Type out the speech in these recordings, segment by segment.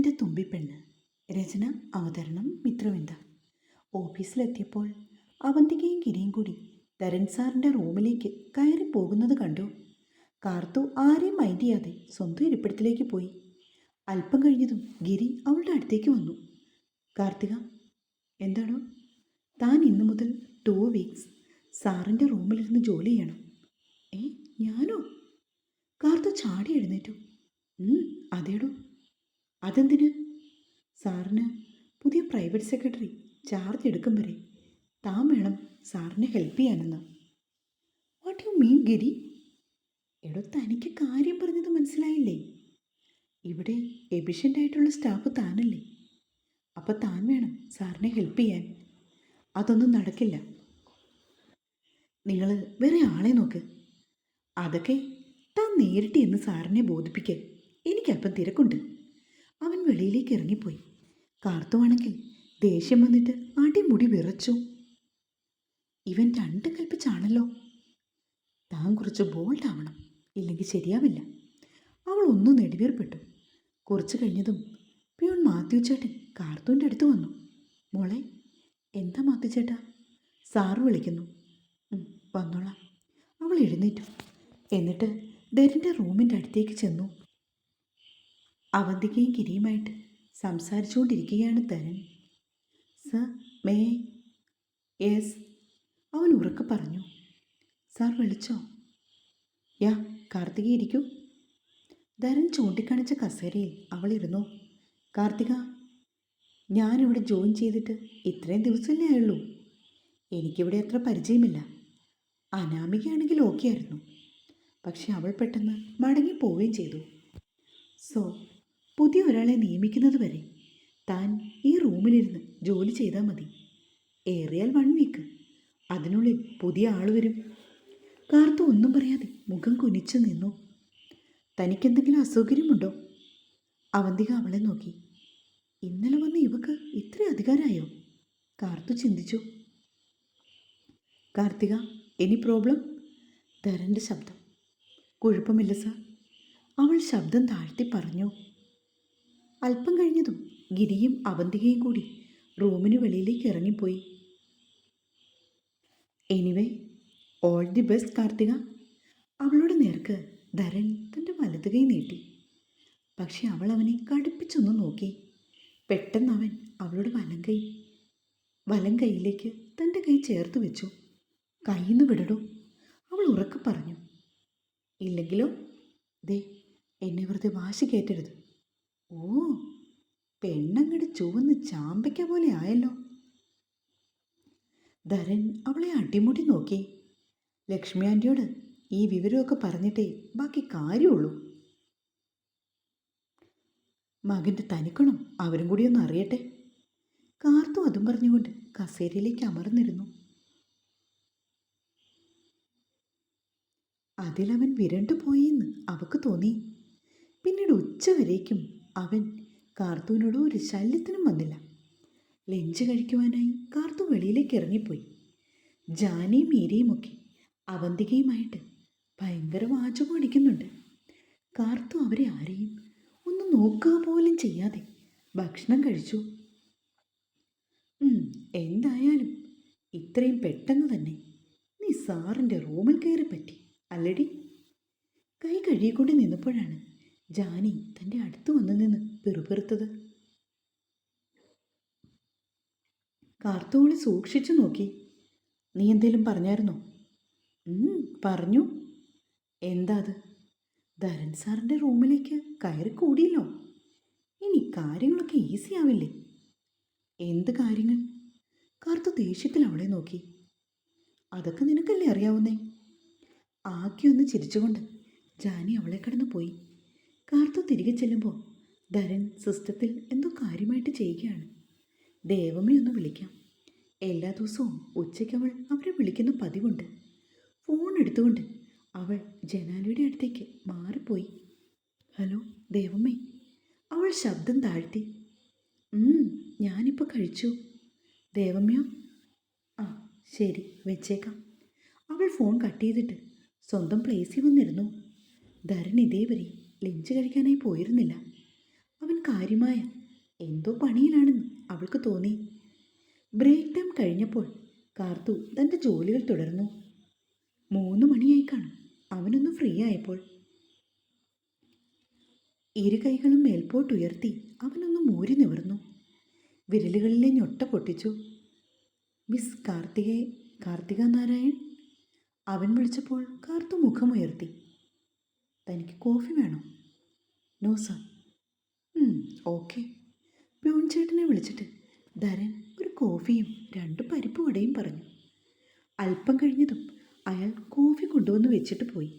എൻ്റെ തുമ്പിപ്പെണ്ണ്. രചന, അവതരണം മിത്രവിന്ദ. ഓഫീസിലെത്തിയപ്പോൾ അവന്തികയും ഗിരിയും കൂടി ധരൻ സാറിൻ്റെ റൂമിലേക്ക് കയറി പോകുന്നത് കണ്ടു. കാർത്തു ആരെയും മൈൻഡ് ചെയ്യാതെ സ്വന്തം ഇരിപ്പിടത്തിലേക്ക് പോയി. അല്പം കഴിഞ്ഞതും ഗിരി അവളുടെ അടുത്തേക്ക് വന്നു. കാർത്തിക, എന്താണോ? താൻ ഇന്നു മുതൽ 2 വീക്സ് സാറിൻ്റെ റൂമിലിരുന്ന് ജോലി ചെയ്യണം. ഞാനോ? കാർത്തു ചാടി എഴുന്നേറ്റു. അതേടോ. അതെന്തിന്? സാറിന് പുതിയ പ്രൈവറ്റ് സെക്രട്ടറി ചാർജ് എടുക്കും വരെ താൻ വേണം സാറിനെ ഹെൽപ്പ് ചെയ്യാനെന്ന്. വാട്ട് യു മീൻ ഗിരി? എടോ, തനിക്ക് കാര്യം പറഞ്ഞത് മനസ്സിലായില്ലേ? ഇവിടെ എഫിഷ്യൻ്റായിട്ടുള്ള സ്റ്റാഫ് താനല്ലേ. അപ്പം താൻ വേണം സാറിനെ ഹെൽപ്പ് ചെയ്യാൻ. അതൊന്നും നടക്കില്ല. നിങ്ങൾ വേറെ ആളെ നോക്ക്. അതൊക്കെ താൻ നേരിട്ട് എന്ന് സാറിനെ ബോധിപ്പിക്കുക. എനിക്കല്പം തിരക്കുണ്ട്. അവൻ വെളിയിലേക്ക് ഇറങ്ങിപ്പോയി. കാർത്തുവാണെങ്കിൽ ദേഷ്യം വന്നിട്ട് അടിമുടി വിറച്ചു. ഇവൻ രണ്ടും കൽപ്പിച്ചാണല്ലോ. താൻ കുറച്ച് ബോൾഡാവണം, ഇല്ലെങ്കിൽ ശരിയാവില്ല. അവൾ ഒന്ന് നെടുവീർപ്പെട്ടു. കുറച്ച് കഴിഞ്ഞതും പിയോൺ മാത്യു ചേട്ടൻ കാർത്തുവിൻ്റെ അടുത്ത് വന്നു. മോളെ, എന്താ മാത്യു ചേട്ടാ? സാറ് വിളിക്കുന്നു. വന്നോളാം. അവൾ എഴുന്നേറ്റു. എന്നിട്ട് ധരൻ്റെ റൂമിൻ്റെ അടുത്തേക്ക് ചെന്നു. അവന്തികയും ഗിരിയുമായിട്ട് സംസാരിച്ചുകൊണ്ടിരിക്കുകയാണ് ധരൻ. Sir, may? യെസ്, അവൻ ഉറക്കെ പറഞ്ഞു. സാർ വിളിച്ചോ? യാ, കാർത്തിക ഇരിക്കൂ. ധരൻ ചൂണ്ടിക്കാണിച്ച കസേരയിൽ അവൾ ഇരുന്നു. കാർത്തിക, ഞാനിവിടെ ജോയിൻ ചെയ്തിട്ട് ഇത്രയും ദിവസമല്ലേ ആയുള്ളൂ. എനിക്കിവിടെ അത്ര പരിചയമില്ല. അനാമികയാണെങ്കിൽ ഓക്കെ ആയിരുന്നു. പക്ഷെ അവൾ പെട്ടെന്ന് മടങ്ങിപ്പോവുകയും ചെയ്തു. സോ പുതിയ ഒരാളെ നിയമിക്കുന്നത് വരെ താൻ ഈ റൂമിലിരുന്ന് ജോലി ചെയ്താൽ മതി. ഏറിയാൽ 1 വീക്ക്. അതിനുള്ളിൽ പുതിയ ആൾ വരും. കാർത്തു ഒന്നും പറയാതെ മുഖം കുനിച്ചു നിന്നു. തനിക്കെന്തെങ്കിലും അസൗകര്യമുണ്ടോ? അവന്തിക അവളെ നോക്കി. ഇന്നലെ വന്ന് ഇവക്ക് ഇത്ര അധികാരമായോ? കാർത്തു ചിന്തിച്ചു. Karthika, any problem? ധരൻ്റെ ശബ്ദം. കുഴപ്പമില്ല സാർ, അവൾ ശബ്ദം താഴ്ത്തി പറഞ്ഞു. അല്പം കഴിഞ്ഞതും ഗിരിയും അവന്തികയും കൂടി റൂമിന് വെളിയിലേക്ക് ഇറങ്ങിപ്പോയി. Anyway, all the best Karthika. അവളുടെ നേർക്ക് ധരൻ തൻ്റെ വലത് കൈ നീട്ടി. പക്ഷെ അവൾ അവനെ കടുപ്പിച്ചൊന്ന് നോക്കി. പെട്ടെന്ന് അവൻ അവളുടെ വലം കൈയിലേക്ക് തൻ്റെ കൈ ചേർത്ത് വെച്ചു. കൈന്ന് വിടടോ, അവൾ ഉറക്കെ പറഞ്ഞു. ഇല്ലെങ്കിലോ? ദേ, എന്നെ വെറുതെ വാശി കയറ്റരുത്. ഓ, പെണ്ണങ്ങട് ചുവന്ന് ചാമ്പയ്ക്ക പോലെ ആയല്ലോ. ധരൻ അവളെ അടിമുടി നോക്കി. ലക്ഷ്മി ആൻറ്റിയോട് ഈ വിവരമൊക്കെ പറഞ്ഞിട്ടേ ബാക്കി കാര്യമുള്ളൂ. മകൻ്റെ തനിക്കണം അവരും കൂടി ഒന്ന് അറിയട്ടെ. കാർത്തു അതും പറഞ്ഞുകൊണ്ട് കസേരയിലേക്ക് അമർന്നിരുന്നു. അതിലവൻ വിരണ്ടുപോയെന്ന് അവൾക്ക് തോന്നി. പിന്നീട് ഉച്ചവരേക്കും അവൻ കാർത്തുവിനോട് ഒരു ശല്യത്തിനും വന്നില്ല. ലഞ്ച് കഴിക്കുവാനായി കാർത്തു വെളിയിലേക്ക് ഇറങ്ങിപ്പോയി. ജാനിയും മീരയുമൊക്കെ അവന്തികയുമായിട്ട് ഭയങ്കര വാചകം അടിക്കുന്നുണ്ട്. കാർത്തു അവരെ ആരെയും ഒന്ന് നോക്കുക പോലും ചെയ്യാതെ ഭക്ഷണം കഴിച്ചു. എന്തായാലും ഇത്രയും പെട്ടെന്ന് തന്നെ നീ സാറിൻ്റെ റൂമിൽ കയറി പറ്റി അല്ലടി. കൈ കഴുകിക്കൊണ്ട് നിന്നപ്പോഴാണ് ജാനി തൻ്റെ അടുത്ത് വന്നു നിന്ന് പെറുപെറുത്തത്. കാർത്തോളി സൂക്ഷിച്ചു നോക്കി. നീ എന്തേലും പറഞ്ഞായിരുന്നോ? പറഞ്ഞു. എന്താ അത്? ധരൻ സാറിൻ്റെ റൂമിലേക്ക് കയറി കൂടിയല്ലോ. ഇനി കാര്യങ്ങളൊക്കെ ഈസി ആവില്ലേ? എന്ത് കാര്യങ്ങൾ? കാർത്തു ദേഷ്യത്തിൽ അവളെ നോക്കി. അതൊക്കെ നിനക്കല്ലേ അറിയാവുന്നേ. ആക്കിയൊന്ന് ചിരിച്ചുകൊണ്ട് ജാനി അവളെ കടന്നു പോയി. കാർത്തു തിരികെ ചെല്ലുമ്പോൾ ധരൻ സിസ്റ്റത്തിൽ എന്തോ കാര്യമായിട്ട് ചെയ്യുകയാണ്. ദേവമേ ഒന്ന് വിളിക്കാം. എല്ലാ ദിവസവും ഉച്ചയ്ക്ക് അവൾ അവരെ വിളിക്കുന്ന പതിവുണ്ട്. ഫോൺ എടുത്തുകൊണ്ട് അവൾ ജനാലിയുടെ അടുത്തേക്ക് മാറിപ്പോയി. ഹലോ ദേവമേ. അവൾ ശബ്ദം താഴ്ത്തി. ഞാനിപ്പോൾ കഴിച്ചു. ദേവമ്മയോ? ആ ശരി, വെച്ചേക്കാം. അവൾ ഫോൺ കട്ട് ചെയ്തിട്ട് സ്വന്തം പ്ലേസിൽ വന്നിരുന്നു. ധരൻ ഇതേവരെ ലഞ്ച് കഴിക്കാനായി പോയിരുന്നില്ല. അവൻ കാര്യമായ എന്തോ പണിയിലാണെന്ന് അവൾക്ക് തോന്നി. ബ്രേക്ക് ടൈം കഴിഞ്ഞപ്പോൾ കാർത്തു തൻ്റെ ജോലികൾ തുടർന്നു. 3 മണിയായി കാണും അവനൊന്ന് ഫ്രീ ആയപ്പോൾ. ഇരു കൈകളും മേൽപോട്ടുയർത്തി അവനൊന്ന് മൂരി നിവർന്നു. വിരലുകളിലെ ഞൊട്ട പൊട്ടിച്ചു. മിസ് കാർത്തിക നാരായൺ അവൻ വിളിച്ചപ്പോൾ കാർത്തു മുഖമുയർത്തി. തനിക്ക് കോഫി വേണോ? No sir. ഓക്കെ. പ്യൂൺ ചേട്ടനെ വിളിച്ചിട്ട് ധരൻ ഒരു കോഫിയും 2 പരിപ്പ് വടയും പറഞ്ഞു. അല്പം കഴിഞ്ഞതും അയാൾ കോഫി കൊണ്ടുവന്ന് വെച്ചിട്ട് പോയി.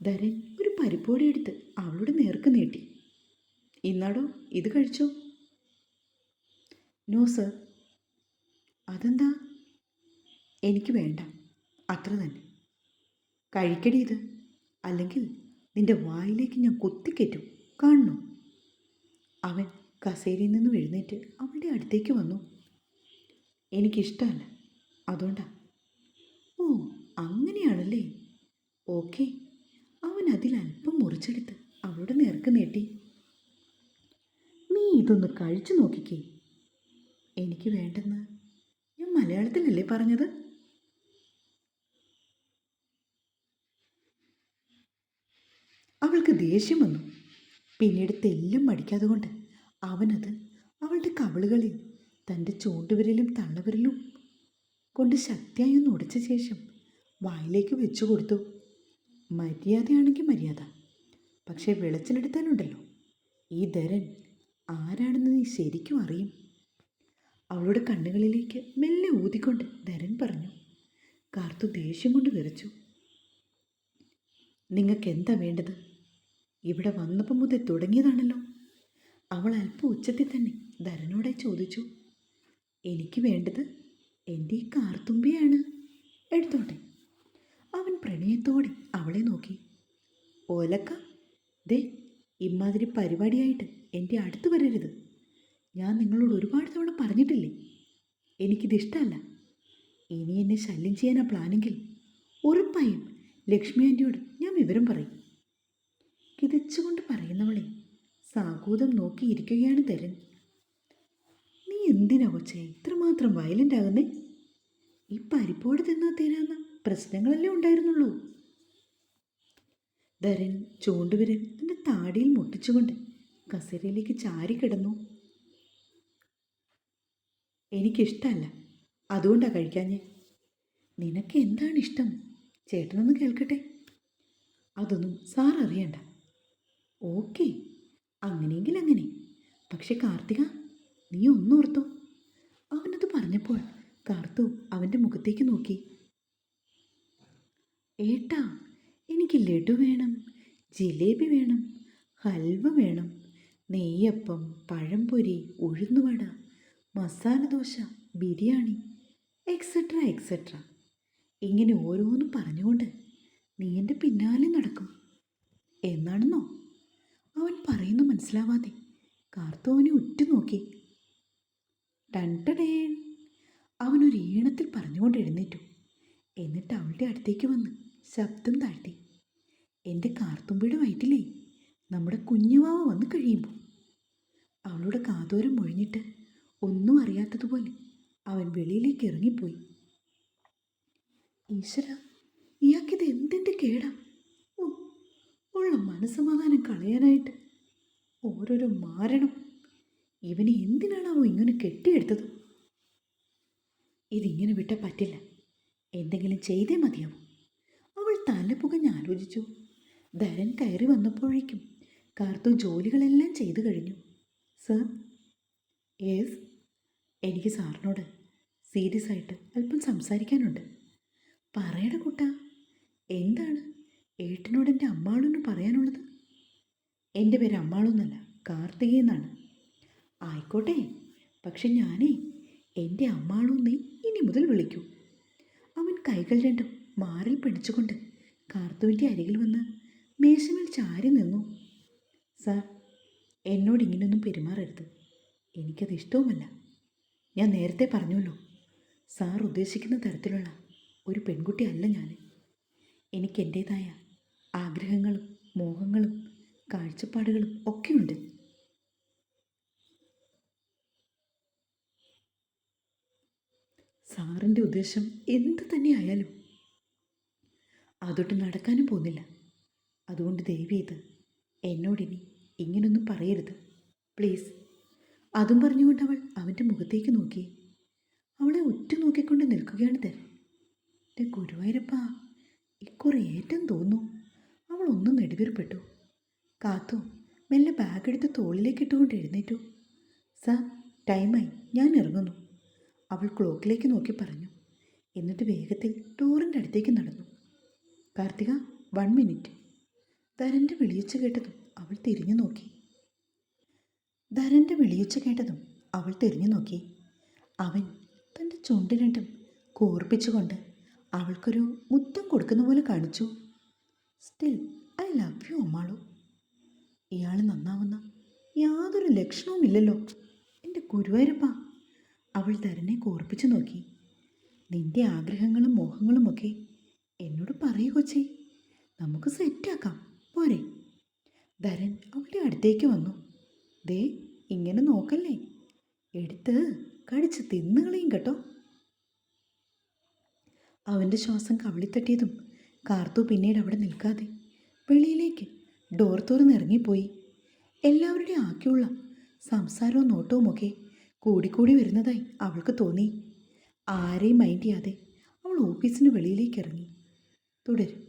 ധരൻ ഒരു പരിപ്പ് വട എടുത്ത് അവളുടെ നേർക്ക് നീട്ടി. ഇന്നാടോ ഇത് കഴിച്ചോ? No sir. അതെന്താ? എനിക്ക് വേണ്ട, അത്ര തന്നെ. കഴിക്കടി ഇത്, അല്ലെങ്കിൽ നിന്റെ വായിലേക്ക് ഞാൻ കുത്തിക്കയറ്റും, കാണണോ? അവൻ കസേരയിൽ നിന്നും എഴുന്നേറ്റ് അവളുടെ അടുത്തേക്ക് വന്നു. എനിക്കിഷ്ടമല്ല, അതുകൊണ്ടാ. ഓ അങ്ങനെയാണല്ലേ, ഓക്കെ. അവൻ അതിലല്പം മുറിച്ചെടുത്ത് അവളുടെ നേർക്ക് നീട്ടി. നീ ഇതൊന്ന് കഴിച്ചു നോക്കിക്കേ. എനിക്ക് വേണ്ടെന്ന് ഞാൻ മലയാളത്തിലല്ലേ പറഞ്ഞത്? അവൾക്ക് ദേഷ്യം വന്നു. പിന്നീട് തെല്ലും മടിക്കാതെ കൊണ്ട് അവനത് അവളുടെ കവിളുകളിൽ തൻ്റെ ചൂണ്ടുവിരലും തള്ളവിരലും കൊണ്ട് ശക്തിയായി ഒന്ന് ഉടച്ച ശേഷം വായിലേക്ക് വെച്ചു കൊടുത്തു. മര്യാദയാണെങ്കിൽ മര്യാദ, പക്ഷേ വിളച്ചിലെടുത്താലുണ്ടല്ലോ ഈ ധരൻ ആരാണെന്ന് നീ ശരിക്കും അറിയും. അവളുടെ കണ്ണുകളിലേക്ക് മെല്ലെ ഊതിക്കൊണ്ട് ധരൻ പറഞ്ഞു. കാർത്തു ദേഷ്യം കൊണ്ട് വിറച്ചു. നിങ്ങൾക്ക് എന്താ വേണ്ടത്? ഇവിടെ വന്നപ്പോൾ മുതൽ തുടങ്ങിയതാണല്ലോ. അവൾ അല്പം ഉച്ചത്തിൽ തന്നെ ധരനോടെ ചോദിച്ചു. എനിക്ക് വേണ്ടത് എൻ്റെ ഈ കാർത്തുമ്പിയാണ്, എടുത്തോട്ടെ. അവൻ പ്രണയത്തോടെ അവളെ നോക്കി. ഓലക്ക, ദേ ഇമാതിരി പരിപാടിയായിട്ട് എൻ്റെ അടുത്ത് വരരുത്. ഞാൻ നിങ്ങളോട് ഒരുപാട് തവണ പറഞ്ഞിട്ടില്ലേ, എനിക്കിതിഷ്ടമല്ല. ഇനി എന്നെ ശല്യം ചെയ്യാനാ പ്ലാനെങ്കിൽ ഉറപ്പായും ലക്ഷ്മി ആൻറ്റിയോട് ഞാൻ വിവരം പറയും. കിതച്ചുകൊണ്ട് പറയുന്നവളെ സാഗൂതം നോക്കിയിരിക്കുകയാണ് ധരൻ. നീ എന്തിനാ കൊച്ചേ ഇത്രമാത്രം വയലൻ്റ് ആകുന്നേ? ഈ പരിപ്പോട് തിന്നാ തീരാന്ന പ്രശ്നങ്ങളല്ലേ ഉണ്ടായിരുന്നുള്ളൂ. ധരൻ ചൂണ്ടുവിരൽ തൻ്റെ താടിയിൽ മുട്ടിച്ചുകൊണ്ട് കസേരയിലേക്ക് ചാരിക്കിടന്നു. എനിക്കിഷ്ടമല്ല, അതുകൊണ്ടാണ് കഴിക്കാഞ്ഞേ. നിനക്ക് എന്താണ് ഇഷ്ടം? ചേട്ടനൊന്ന് കേൾക്കട്ടെ. അതൊന്നും സാർ അറിയണ്ട. ഓക്കെ, അങ്ങനെയെങ്കിൽ അങ്ങനെ. പക്ഷെ കാർത്തിക, നീ ഒന്നോർത്തോ. അവനത് പറഞ്ഞപ്പോൾ കാർത്തു അവൻ്റെ മുഖത്തേക്ക് നോക്കി. ഏട്ടാ, എനിക്ക് ലഡു വേണം, ജിലേബി വേണം, ഹൽവ വേണം, നെയ്യപ്പം, പഴംപൊരി, ഉഴുന്നുവട, മസാല ദോശ, ബിരിയാണി, എക്സെട്ര എക്സെട്ര. ഇങ്ങനെ ഓരോന്നും പറഞ്ഞുകൊണ്ട് നീ എൻ്റെ പിന്നാലെ നടക്കും എന്നാണെന്നോ? അവൻ പറയുന്നു മനസ്സിലാവാതെ കാർത്തു അവനെ ഉറ്റുനോക്കി. ടൺടടേൻ, അവനൊരു ഈണത്തിൽ പറഞ്ഞുകൊണ്ട് എഴുന്നേറ്റു. എന്നിട്ട് അവളുടെ അടുത്തേക്ക് വന്ന് ശബ്ദം താഴ്ത്തി. എൻ്റെ കാർത്തുമ്പിയുടെ വയറ്റിലേ നമ്മുടെ കുഞ്ഞുവാവ വന്ന് കഴിയുമ്പോൾ. അവളുടെ കാതോരം ഒഴിഞ്ഞിട്ട് ഒന്നും അറിയാത്തതുപോലെ അവൻ വെളിയിലേക്ക് ഇറങ്ങിപ്പോയി. ഈശ്വര, ഇയാൾക്കിത് എന്തിൻ്റെ കേടാ? ഉള്ള മനസ്സമാധാനം കളയാനായിട്ട് ഓരോരോ മാരണം. ഇവനെ എന്തിനാണാവോ ഇങ്ങനെ കെട്ടിയെടുത്തത്? ഇതിങ്ങനെ വിട്ടാൽ പറ്റില്ല, എന്തെങ്കിലും ചെയ്തേ മതിയാവും. അവൾ തലപുകഞ്ഞ് ആലോചിച്ചു. ധരൻ കയറി വന്നപ്പോഴേക്കും കാർത്തു ജോലികളെല്ലാം ചെയ്തു കഴിഞ്ഞു. സർ. യെസ്. എനിക്ക് സാറിനോട് സീരിയസ് ആയിട്ട് അല്പം സംസാരിക്കാനുണ്ട്. പറയട കുട്ടാ, എന്താണ് ഏട്ടനോട് എൻ്റെ അമ്മാളൊന്ന് പറയാനുള്ളത്? എൻ്റെ പേര് അമ്മാളൊന്നല്ല, കാർത്തികയെന്നാണ്. ആയിക്കോട്ടെ, പക്ഷെ ഞാനേ എൻ്റെ അമ്മാളൂന്നേ ഇനി മുതൽ വിളിക്കൂ. അവൻ കൈകൾ രണ്ടും മാറിൽ പിടിച്ചുകൊണ്ട് കാർത്തുവിൻ്റെ അരികിൽ വന്ന് മേശമേൽ ചാരി നിന്നു. സാർ, എന്നോട് ഇങ്ങനെയൊന്നും പെരുമാറരുത്. എനിക്കത് ഇഷ്ടവുമല്ല. ഞാൻ നേരത്തെ പറഞ്ഞല്ലോ, സാർ ഉദ്ദേശിക്കുന്ന തരത്തിലുള്ള ഒരു പെൺകുട്ടിയല്ല ഞാൻ. എനിക്ക് എൻ്റേതായ ആഗ്രഹങ്ങളും മോഹങ്ങളും കാഴ്ചപ്പാടുകളും ഒക്കെയുണ്ട്. സാറിൻ്റെ ഉദ്ദേശം എന്ത് തന്നെയായാലും അതൊട്ട് നടക്കാനും പോകുന്നില്ല. അതുകൊണ്ട് ദയവ് ചെയ്ത് എന്നോടിനി ഇങ്ങനൊന്നും പറയരുത് പ്ലീസ്. അതും പറഞ്ഞുകൊണ്ട് അവൾ അവൻ്റെ മുഖത്തേക്ക് നോക്കി. അവളെ ഉറ്റുനോക്കിക്കൊണ്ട് നിൽക്കുകയാണ് ധരൻ. എൻ്റെ ഗുരുവായൂരപ്പ, ഇക്കുറി ഏറ്റവും തോന്നുന്നു. അവൾ ഒന്നും നെടുവീർപ്പെട്ടു. കാത്തു മെല്ലെ ബാഗെടുത്ത് തോളിലേക്ക് ഇട്ടുകൊണ്ട് എഴുന്നേറ്റു. സാർ, ടൈമായി, ഞാൻ ഇറങ്ങുന്നു, അവൾ ക്ലോക്കിലേക്ക് നോക്കി പറഞ്ഞു. എന്നിട്ട് വേഗത്തിൽ ഡോറിൻ്റെ അടുത്തേക്ക് നടന്നു. കാർത്തിക, 1 മിനിറ്റ്. ധരൻ്റെ വിളിയൊച്ച കേട്ടതും അവൾ തിരിഞ്ഞു നോക്കി. അവൻ തൻ്റെ ചുണ്ട് രണ്ടും കൂർപ്പിച്ചുകൊണ്ട് അവൾക്കൊരു മുത്തം കൊടുക്കുന്ന പോലെ കാണിച്ചു. Still I love you Ammalu. ഇയാൾ നന്നാവുന്ന യാതൊരു ലക്ഷണവുമില്ലല്ലോ എൻ്റെ ഗുരുവായൂരപ്പ. അവൾ ധരനെ കൂർപ്പിച്ചു നോക്കി. നിന്റെ ആഗ്രഹങ്ങളും മോഹങ്ങളുമൊക്കെ എന്നോട് പറയൂ കൊച്ചേ, നമുക്ക് സെറ്റാക്കാം പോരെ. ധരൻ അവളുടെ അടുത്തേക്ക് വന്നു. ദേ, ഇങ്ങനെ നോക്കല്ലേ, എടുത്ത് കടിച്ച് തിന്നുകളയും കേട്ടോ. അവൻ്റെ ശ്വാസം കവിളിത്തട്ടിയതും കാർത്തു പിന്നീട് അവിടെ നിൽക്കാതെ വെളിയിലേക്ക് ഡോർ തുറന്നിറങ്ങിപ്പോയി. എല്ലാവരുടെയും ആക്കിയുള്ള സംസാരവും നോട്ടവുമൊക്കെ കൂടിക്കൂടി വരുന്നതായി അവൾക്ക് തോന്നി. ആരെയും മൈൻഡ് ചെയ്യാതെ അവൾ ഓഫീസിന് വെളിയിലേക്ക് ഇറങ്ങി. തുടരും.